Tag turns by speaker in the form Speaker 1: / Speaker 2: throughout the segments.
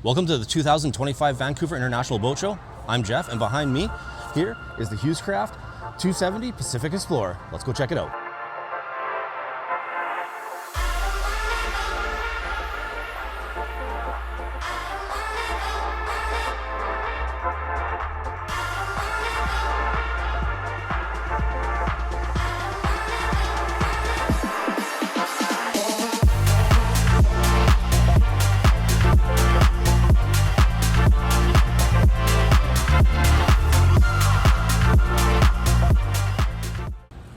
Speaker 1: Welcome to the 2025 Vancouver International Boat Show. I'm Jeff, and behind me here is the Hewescraft 270 Pacific Explorer. Let's go check it out.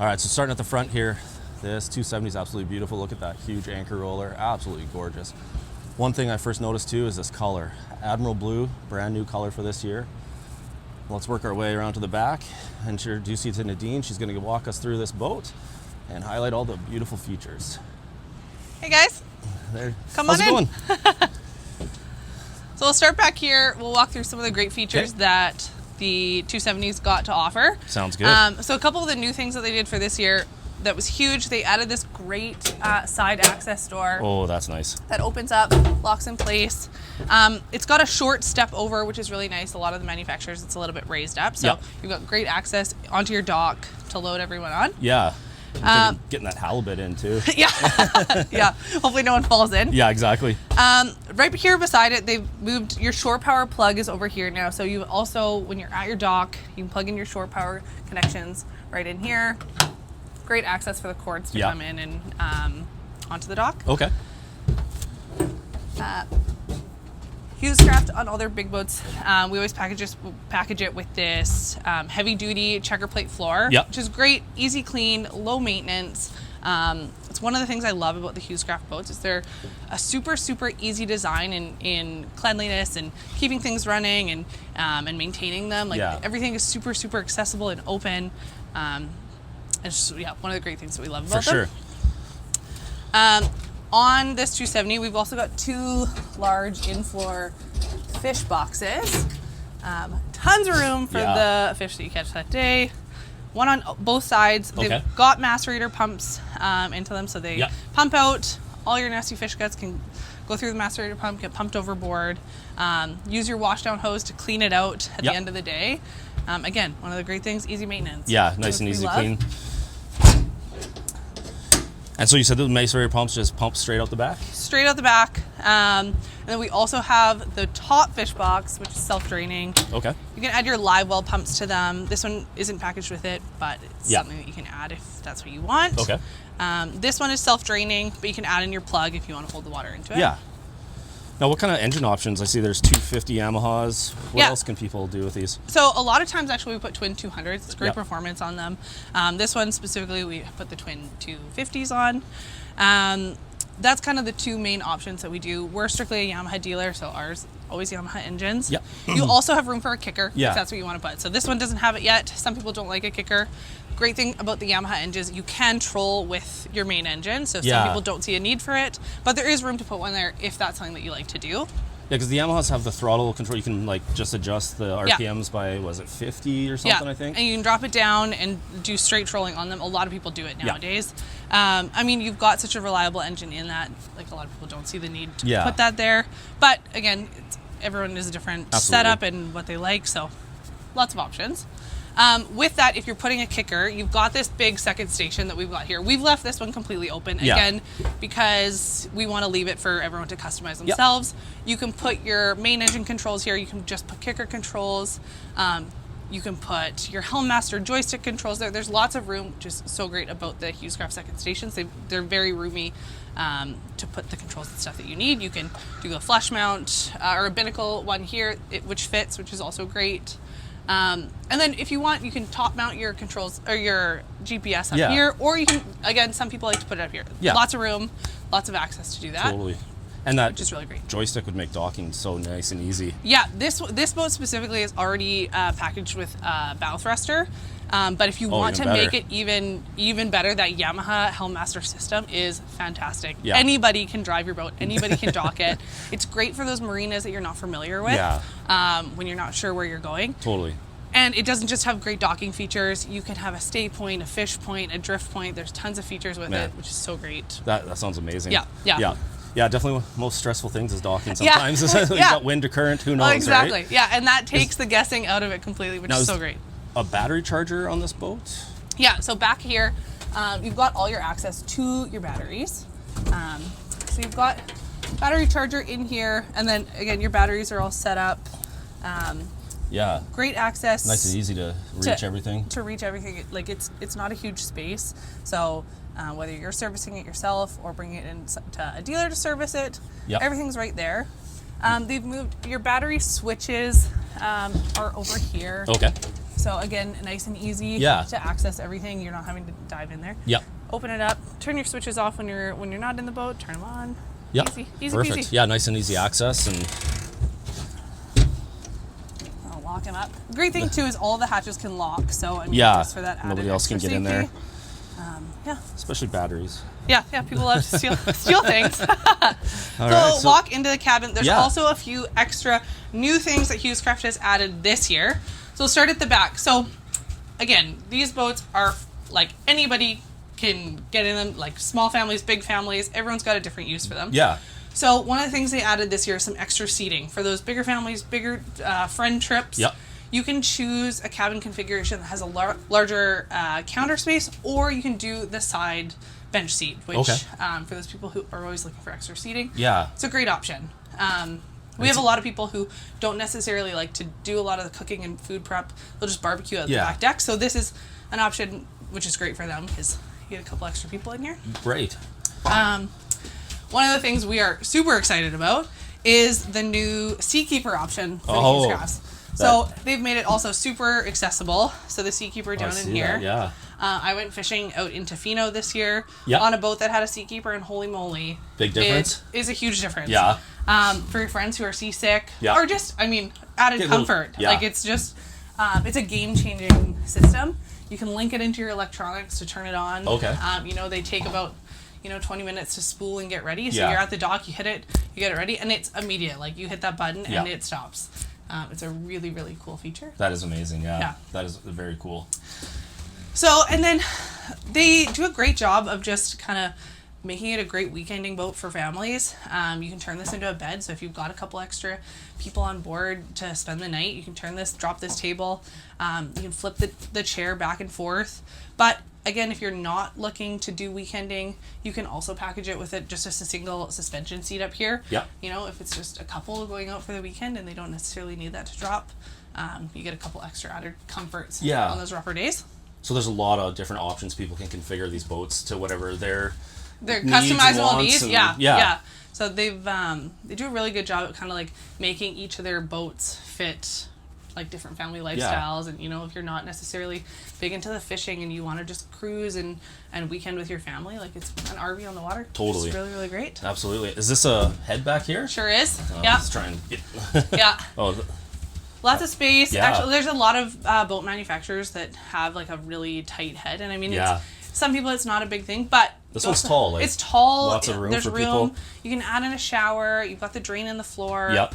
Speaker 1: All right, so starting at the front here, this 270 is absolutely beautiful. Look at that huge anchor roller, absolutely gorgeous. One thing I first noticed too is this color, Admiral Blue, brand new color for this year. Let's work our way around to the back and introduce you to Nadine. She's gonna walk us through this boat and highlight all the beautiful features.
Speaker 2: Hey guys, come on in. How's it going? So we'll start back here. We'll walk through some of the great features that the 270's got to offer.
Speaker 1: Sounds good.
Speaker 2: So a couple of the new things that they did for this year that was huge, they added this great side access door.
Speaker 1: Oh, that's nice.
Speaker 2: That opens up, locks in place. It's got a short step over, which is really nice. A lot of the manufacturers, it's a little bit raised up. So you've got great access onto your dock to load everyone on.
Speaker 1: Yeah. Getting that halibut in too.
Speaker 2: Yeah. Yeah. Hopefully no one falls in.
Speaker 1: Yeah, exactly.
Speaker 2: Right here beside it, they've moved your shore power plug is over here now. So you also, when you're at your dock, you can plug in your shore power connections right in here. Great access for the cords to come in and onto the dock.
Speaker 1: Okay.
Speaker 2: Hewescraft on all their big boats, we always package it with this heavy duty checkerplate floor, which is great, easy clean, low maintenance. It's one of the things I love about the Hewescraft boats is they're a super everything design in cleanliness and keeping things running and maintaining them. Like everything is super accessible and open. It's just, one of the great things that we love about them. For sure. On this 270, we've also got two large in-floor fish boxes. Tons of room for the fish that you catch that day. One on both sides. They've got macerator pumps into them, so they pump out all your nasty fish guts, can go through the macerator pump, get pumped overboard. Use your washdown hose to clean it out at the end of the day. Again, one of the great things, easy maintenance. Yeah,
Speaker 1: nice and easy to clean. And so you said the macerator pumps just pump straight out the back?
Speaker 2: Straight out the back. And then we also have the top fish box, which is self-draining. Okay. You can add your live well pumps to them. This one isn't packaged with it, but it's something that you can add if that's what you want. Okay. This one is self-draining, but you can add in your plug if you want to hold the water into it. Yeah.
Speaker 1: Now, what kind of engine options? I see there's 250 Yamahas. What else can people do with these?
Speaker 2: So a lot of times, actually, we put twin 200s. It's great performance on them. This one specifically, we put the twin 250s on. That's kind of the two main options that we do. We're strictly a Yamaha dealer, so ours always Yamaha engines. Yeah. You also have room for a kicker if that's what you want to put. So this one doesn't have it yet. Some people don't like a kicker. Great thing about the Yamaha engines, you can troll with your main engine, so some people don't see a need for it, but there is room to put one there if that's something that you like to do. Yeah,
Speaker 1: because the Yamahas have the throttle control. You can like just adjust the RPMs by, was it 50 or something, I think?
Speaker 2: And you can drop it down and do straight trolling on them. A lot of people do it nowadays. I mean, you've got such a reliable engine in that, like a lot of people don't see the need to put that there. But again, everyone is a different setup and what they like, so lots of options. With that, if you're putting a kicker, you've got this big second station that we've got here. We've left this one completely open, again, because we want to leave it for everyone to customize themselves. You can put your main engine controls here. You can just put kicker controls. You can put your Helm Master joystick controls there. There's lots of room, which is so great about the Hewescraft second stations. They're very roomy to put the controls and stuff that you need. You can do a flush mount or a binnacle one here, which fits, which is also great. And then if you want, you can top mount your controls or your GPS up here, or you can, again, some people like to put it up here. Lots of room, lots of access to do that.
Speaker 1: Totally. And that
Speaker 2: which is really great.
Speaker 1: Joystick would make docking so nice and easy.
Speaker 2: Yeah, this boat specifically is already packaged with bow thruster. But if you want to make it even better, that Yamaha Helm Master system is fantastic. Yeah. Anybody can drive your boat. Anybody can dock it. It's great for those marinas that you're not familiar with. When you're not sure where you're going.
Speaker 1: Totally.
Speaker 2: And it doesn't just have great docking features. You can have a stay point, a fish point, a drift point. There's tons of features with it, which is so great.
Speaker 1: That sounds amazing.
Speaker 2: Yeah.
Speaker 1: Yeah, definitely most stressful things is docking sometimes.
Speaker 2: Yeah.
Speaker 1: You got wind or current, who knows,
Speaker 2: exactly.
Speaker 1: right?
Speaker 2: Yeah, and that takes the guessing out of it completely, which is so great.
Speaker 1: A battery charger on this boat?
Speaker 2: Yeah, so back here, you've got all your access to your batteries. So you've got battery charger in here, and then again, your batteries are all set up.
Speaker 1: Yeah.
Speaker 2: Great access.
Speaker 1: Nice and easy to reach everything.
Speaker 2: To reach everything, like it's not a huge space. So whether you're servicing it yourself or bringing it in to a dealer to service it, everything's right there. They've moved your battery switches are over here.
Speaker 1: Okay.
Speaker 2: So again, nice and easy to access everything. You're not having to dive in there.
Speaker 1: Yep.
Speaker 2: Open it up. Turn your switches off when you're not in the boat. Turn them on.
Speaker 1: Yep.
Speaker 2: Easy
Speaker 1: Perfect.
Speaker 2: peasy.
Speaker 1: Yeah, nice and easy access, and
Speaker 2: I'll lock them up. Great thing too is all the hatches can lock. So I mean,
Speaker 1: yeah,
Speaker 2: just for that added
Speaker 1: nobody else can get
Speaker 2: safety.
Speaker 1: in there.
Speaker 2: Yeah.
Speaker 1: Especially batteries.
Speaker 2: Yeah. People love to steal things. So walk into the cabin. There's also a few extra new things that Hewescraft has added this year. So we'll start at the back. So again, these boats are like anybody can get in them, like small families, big families. Everyone's got a different use for them.
Speaker 1: Yeah.
Speaker 2: So one of the things they added this year is some extra seating for those bigger families, bigger friend trips.
Speaker 1: Yep.
Speaker 2: You can choose a cabin configuration that has a larger counter space, or you can do the side bench seat, which for those people who are always looking for extra seating, it's a great option. We have a lot of people who don't necessarily like to do a lot of the cooking and food prep. They'll just barbecue at the back deck. So this is an option which is great for them because you get a couple extra people in here.
Speaker 1: Great.
Speaker 2: One of the things we are super excited about is the new Seakeeper option for the Hewescrafts. So they've made it also super accessible. So the Seakeeper down in here. I went fishing out in Tofino this year on a boat that had a Seakeeper, and holy moly.
Speaker 1: Big difference?
Speaker 2: It is a huge difference.
Speaker 1: Yeah.
Speaker 2: For your friends who are seasick or just, added comfort. Like it's just, it's a game-changing system. You can link it into your electronics to turn it on.
Speaker 1: Okay.
Speaker 2: They take about 20 minutes to spool and get ready. So you're at the dock, you hit it, you get it ready, and it's immediate. Like you hit that button and it stops. It's a really, really cool feature.
Speaker 1: That is amazing, yeah. That is very cool.
Speaker 2: So, and then they do a great job of just kind of making it a great weekending boat for families. You can turn this into a bed, so if you've got a couple extra people on board to spend the night, you can drop this table. You can flip the chair back and forth. But again, if you're not looking to do weekending, you can also package it with just a single suspension seat up here.
Speaker 1: Yeah.
Speaker 2: If it's just a couple going out for the weekend and they don't necessarily need that to drop, you get a couple extra added comforts on those rougher days.
Speaker 1: So there's a lot of different options people can configure these boats to whatever their
Speaker 2: customizable needs. Yeah. So they do a really good job at kind of like making each of their boats fit like different family lifestyles. And if you're not necessarily big into the fishing and you want to just cruise and weekend with your family, like it's an RV on the water.
Speaker 1: Totally.
Speaker 2: It's really, really great.
Speaker 1: Absolutely. Is this a head back here?
Speaker 2: Sure is.
Speaker 1: Let's try and get
Speaker 2: Lots of space. Actually, there's a lot of boat manufacturers that have like a really tight head, and it's some people it's not a big thing, but
Speaker 1: this one's tall.
Speaker 2: It's tall.
Speaker 1: Lots of room
Speaker 2: there's
Speaker 1: for
Speaker 2: room.
Speaker 1: people.
Speaker 2: You can add in a shower. You've got the drain in the floor.
Speaker 1: Yep.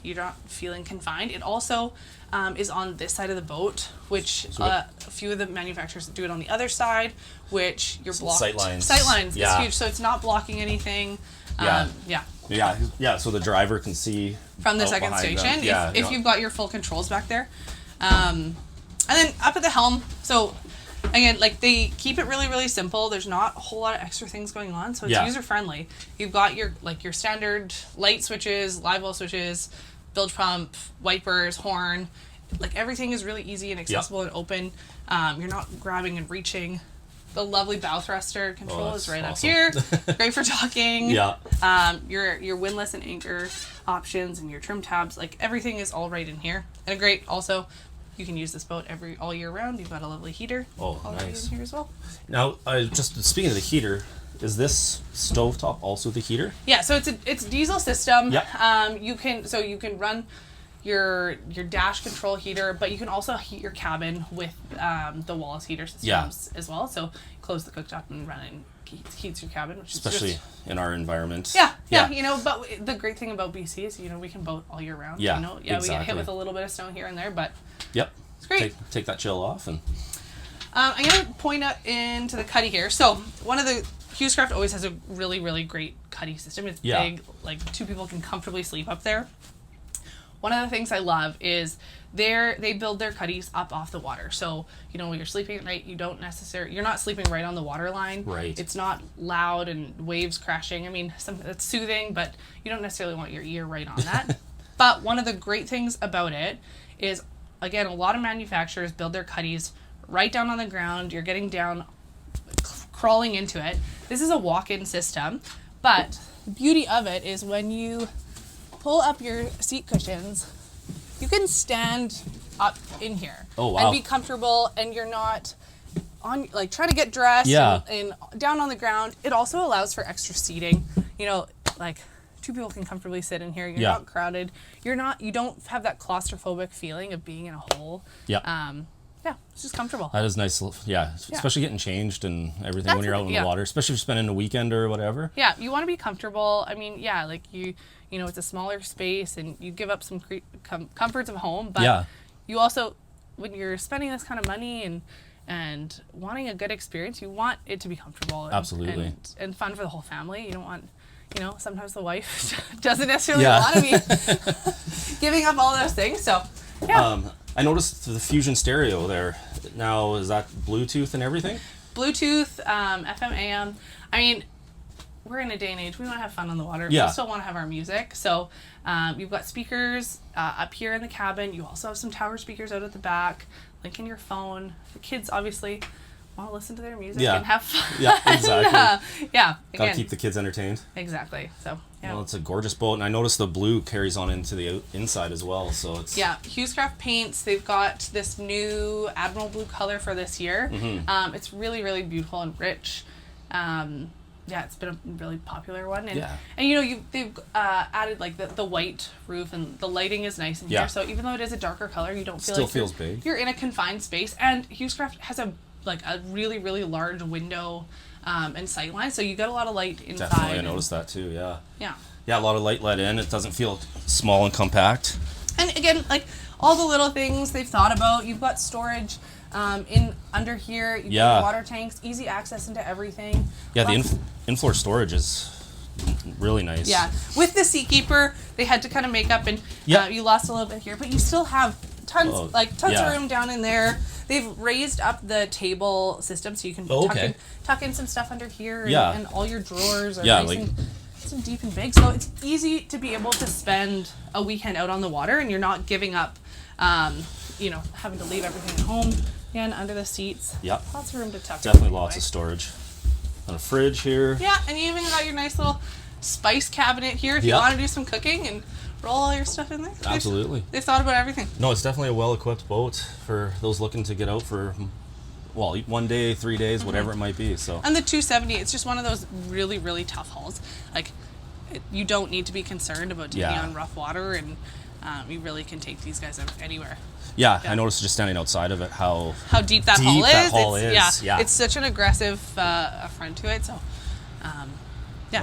Speaker 2: You're not feeling confined. It also is on this side of the boat, which a few of the manufacturers do it on the other side, which you're blocked. Sightlines is huge, so it's not blocking anything.
Speaker 1: So the driver can see
Speaker 2: from the second station if you've got your full controls back there. And then up at the helm, so again, like they keep it really, really simple. There's not a whole lot of extra things going on, so it's user friendly. You've got your standard light switches, live well switches, bilge pump, wipers, horn. Like everything is really easy and accessible and open. You're not grabbing and reaching. The lovely bow thruster control is right up here. Great for docking. Your windlass and anchor options and your trim tabs, like everything is all right in here. And great also, you can use this boat all year round. You've got a lovely heater.
Speaker 1: Nice.
Speaker 2: In here as well.
Speaker 1: Now, just speaking of the heater, is this stovetop also the heater? Yeah,
Speaker 2: so it's a diesel system.
Speaker 1: Yep.
Speaker 2: You can run your dash control heater, but you can also heat your cabin with the Wallace heater systems as well. So close the cooktop and run it and heats your cabin, which
Speaker 1: especially in our environment.
Speaker 2: Yeah. But the great thing about BC is we can boat all year round.
Speaker 1: Exactly.
Speaker 2: We get hit with a little bit of snow here and there, but
Speaker 1: it's
Speaker 2: great.
Speaker 1: Take that chill off and.
Speaker 2: I'm gonna point out into the cuddy here. So one of the Hewescraft always has a really, really great cuddy system. It's big, like 2 people can comfortably sleep up there. One of the things I love is they build their cuddies up off the water. So, you know, when you're sleeping at night, you're not sleeping right on the water line.
Speaker 1: Right.
Speaker 2: It's not loud and waves crashing. I mean, it's soothing, but you don't necessarily want your ear right on that. But one of the great things about it is, again, a lot of manufacturers build their cuddies right down on the ground. You're getting down, crawling into it. This is a walk-in system, but the beauty of it is when you pull up your seat cushions, you can stand up in here and be comfortable, and you're not on trying to get dressed and down on the ground. It also allows for extra seating. You know, like 2 people can comfortably sit in here. You're not crowded. You don't have that claustrophobic feeling of being in a hole. Yeah, it's just comfortable. That
Speaker 1: is nice. Yeah, especially getting changed and everything when you're out in the water, especially if you're spending a weekend or whatever.
Speaker 2: Yeah, you want to be comfortable. I mean, yeah, like you know, it's a smaller space and you give up some comforts of home, but you also, when you're spending this kind of money and wanting a good experience, you want it to be comfortable.
Speaker 1: Absolutely.
Speaker 2: And fun for the whole family. You don't want, you know, sometimes the wife doesn't necessarily want to be giving up all those things. So, yeah.
Speaker 1: I noticed the Fusion stereo there. Now, is that Bluetooth and everything?
Speaker 2: Bluetooth, FM, AM. I mean, we're in a day and age, we want to have fun on the water.
Speaker 1: Yeah.
Speaker 2: We still want to have our music. So you've got speakers up here in the cabin. You also have some tower speakers out at the back. Link in your phone. The kids obviously want to listen to their music and have fun.
Speaker 1: Yeah, exactly.
Speaker 2: Gotta
Speaker 1: keep the kids entertained.
Speaker 2: Exactly. So, yeah.
Speaker 1: Well, it's a gorgeous boat, and I noticed the blue carries on into the inside as well, so it's...
Speaker 2: Yeah, Hewescraft paints, they've got this new Admiral Blue Color for this year. Mm-hmm. It's really, really beautiful and rich. Yeah, it's been a really popular one. And you know, they've added like the white roof, and the lighting is nice in here, so even though it is a darker color, you don't feel
Speaker 1: still feels big.
Speaker 2: You're in a confined space, and Hewescraft has a really, really large window and sight line, so you got a lot of light inside.
Speaker 1: Definitely, I noticed that too, yeah.
Speaker 2: Yeah,
Speaker 1: a lot of light let in. It doesn't feel small and compact.
Speaker 2: And again, like all the little things they've thought about. You've got storage in under here. You've got water tanks, easy access into everything.
Speaker 1: Yeah, the in-floor storage is really nice.
Speaker 2: Yeah, with the Seakeeper, they had to kind of make up, and you lost a little bit here, but you still have tons of room down in there. They've raised up the table system, so you can tuck in some stuff under here, and all your drawers are nice and deep and big. So it's easy to be able to spend a weekend out on the water, and you're not giving up, you know, having to leave everything at home. Again, under the seats.
Speaker 1: Yep.
Speaker 2: Lots of room to tuck.
Speaker 1: Definitely lots of storage. And a fridge here.
Speaker 2: Yeah, and you even got your nice little spice cabinet here if you want to do some cooking and roll all your stuff in there.
Speaker 1: Absolutely.
Speaker 2: They've thought about everything.
Speaker 1: No, it's definitely a well-equipped boat for those looking to get out for, well, 1 day, 3 days, whatever it might be. So.
Speaker 2: And the 270, it's just one of those really, really tough hulls. Like, you don't need to be concerned about taking on rough water, and you really can take these guys anywhere.
Speaker 1: Yeah, I noticed just standing outside of it how
Speaker 2: deep that hull is.
Speaker 1: Yeah,
Speaker 2: it's such an aggressive front to it. So,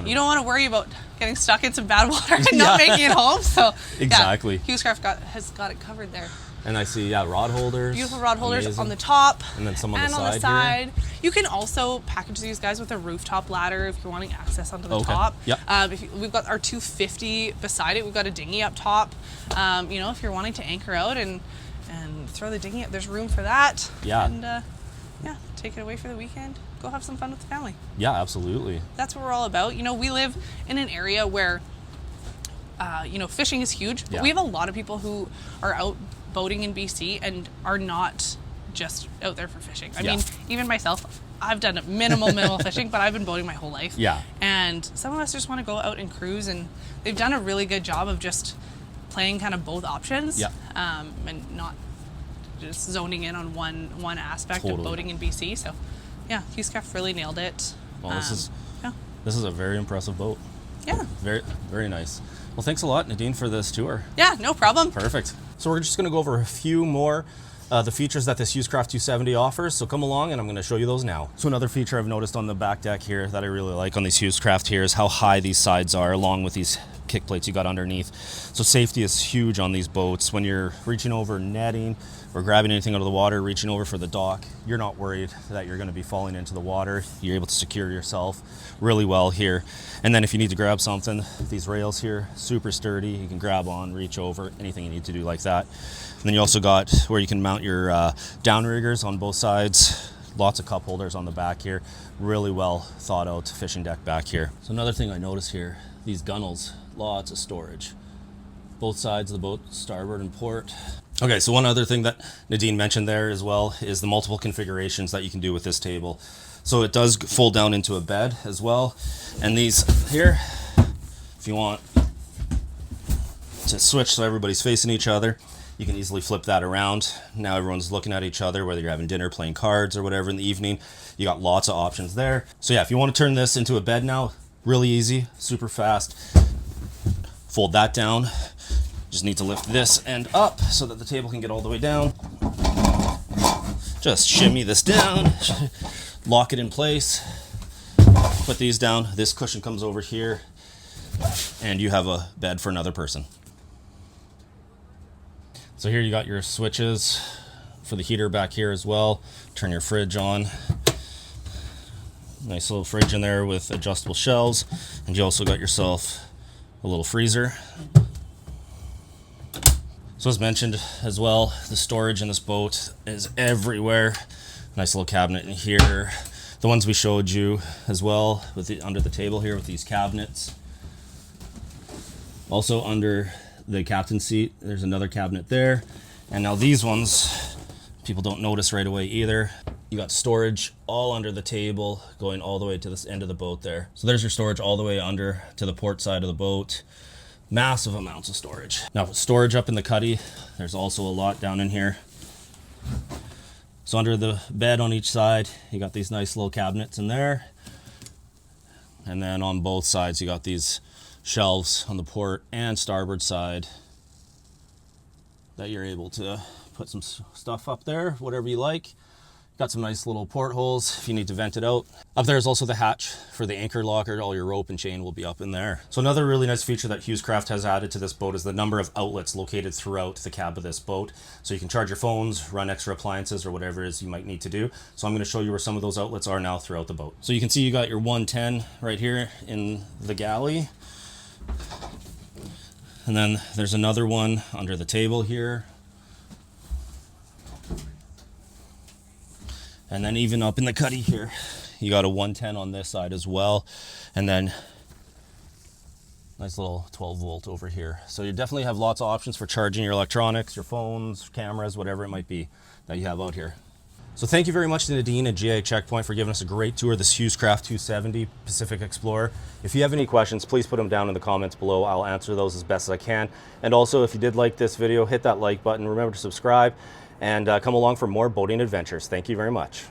Speaker 2: you don't want to worry about getting stuck in some bad water and not making it home. So,
Speaker 1: exactly.
Speaker 2: Hewescraft has got it covered there.
Speaker 1: And I see, rod holders.
Speaker 2: Beautiful rod holders on the top.
Speaker 1: And then some on the
Speaker 2: side.
Speaker 1: Here.
Speaker 2: You can also package these guys with a rooftop ladder if you're wanting access onto the top.
Speaker 1: Yep.
Speaker 2: We've got our 250 beside it. We've got a dinghy up top. You know, if you're wanting to anchor out and throw the dinghy up, there's room for that.
Speaker 1: Yeah.
Speaker 2: And take it away for the weekend. Go have some fun with the family.
Speaker 1: Yeah, absolutely.
Speaker 2: That's what we're all about. You know, we live in an area where, you know, fishing is huge. But we have a lot of people who are out boating in BC and are not just out there for fishing. I mean, even myself, I've done minimal fishing, but I've been boating my whole life.
Speaker 1: Yeah.
Speaker 2: And some of us just want to go out and cruise, and they've done a really good job of just playing kind of both options.
Speaker 1: Yeah.
Speaker 2: And not just zoning in on one aspect of boating in BC. So, yeah, Hewescraft really nailed it.
Speaker 1: Well, this is a very impressive boat.
Speaker 2: Yeah.
Speaker 1: Very, very nice. Well, thanks a lot, Nadine, for this tour.
Speaker 2: Yeah, no problem.
Speaker 1: Perfect. So we're just going to go over a few more the features that this Hewescraft 270 offers. So come along and I'm going to show you those now. So another feature I've noticed on the back deck here that I really like on these Hewescraft here is how high these sides are, along with these kick plates you got underneath. So safety is huge on these boats. When you're reaching over netting or grabbing anything out of the water, reaching over for the dock, you're not worried that you're going to be falling into the water. You're able to secure yourself really well here. And then if you need to grab something, these rails here, super sturdy. You can grab on, reach over, anything you need to do like that. And then you also got where you can mount your downriggers on both sides. Lots of cup holders on the back here. Really well thought out fishing deck back here. So another thing I noticed here, these gunnels, lots of storage. Both sides of the boat, starboard and port. Okay, so one other thing that Nadine mentioned there as well is the multiple configurations that you can do with this table. So it does fold down into a bed as well. And these here, if you want to switch so everybody's facing each other, you can easily flip that around. Now everyone's looking at each other, whether you're having dinner, playing cards or whatever in the evening. You got lots of options there. So yeah, if you want to turn this into a bed now, really easy, super fast. Fold that down. Just need to lift this end up so that the table can get all the way down. Just shimmy this down, lock it in place, put these down. This cushion comes over here and you have a bed for another person. So here you got your switches for the heater back here as well. Turn your fridge on. Nice little fridge in there with adjustable shelves. And you also got yourself a little freezer. So as mentioned as well, the storage in this boat is everywhere. Nice little cabinet in here. The ones we showed you as well with the, under the table here with these cabinets. Also under the captain's seat, there's another cabinet there. And now these ones, people don't notice right away either. You got storage all under the table going all the way to this end of the boat there. So there's your storage all the way under to the port side of the boat. Massive amounts of storage. Now storage up in the cuddy, there's also a lot down in here. So under the bed on each side, you got these nice little cabinets in there. And then on both sides, you got these shelves on the port and starboard side that you're able to put some stuff up there, whatever you like. Got some nice little portholes if you need to vent it out. Up there is also the hatch for the anchor locker. All your rope and chain will be up in there. So another really nice feature that Hewescraft has added to this boat is the number of outlets located throughout the cab of this boat. So you can charge your phones, run extra appliances, or whatever it is you might need to do. So I'm going to show you where some of those outlets are now throughout the boat. So you can see you got your 110 right here in the galley. And then there's another one under the table here. And then even up in the cuddy here, you got a 110 on this side as well. And then nice little 12 volt over here. So you definitely have lots of options for charging your electronics, your phones, cameras, whatever it might be that you have out here. So thank you very much to Nadine at GA Checkpoint for giving us a great tour of this Hewescraft 270 Pacific Explorer. If you have any questions, please put them down in the comments below. I'll answer those as best as I can. And also, if you did like this video, hit that like button. Remember to subscribe and come along for more boating adventures. Thank you very much.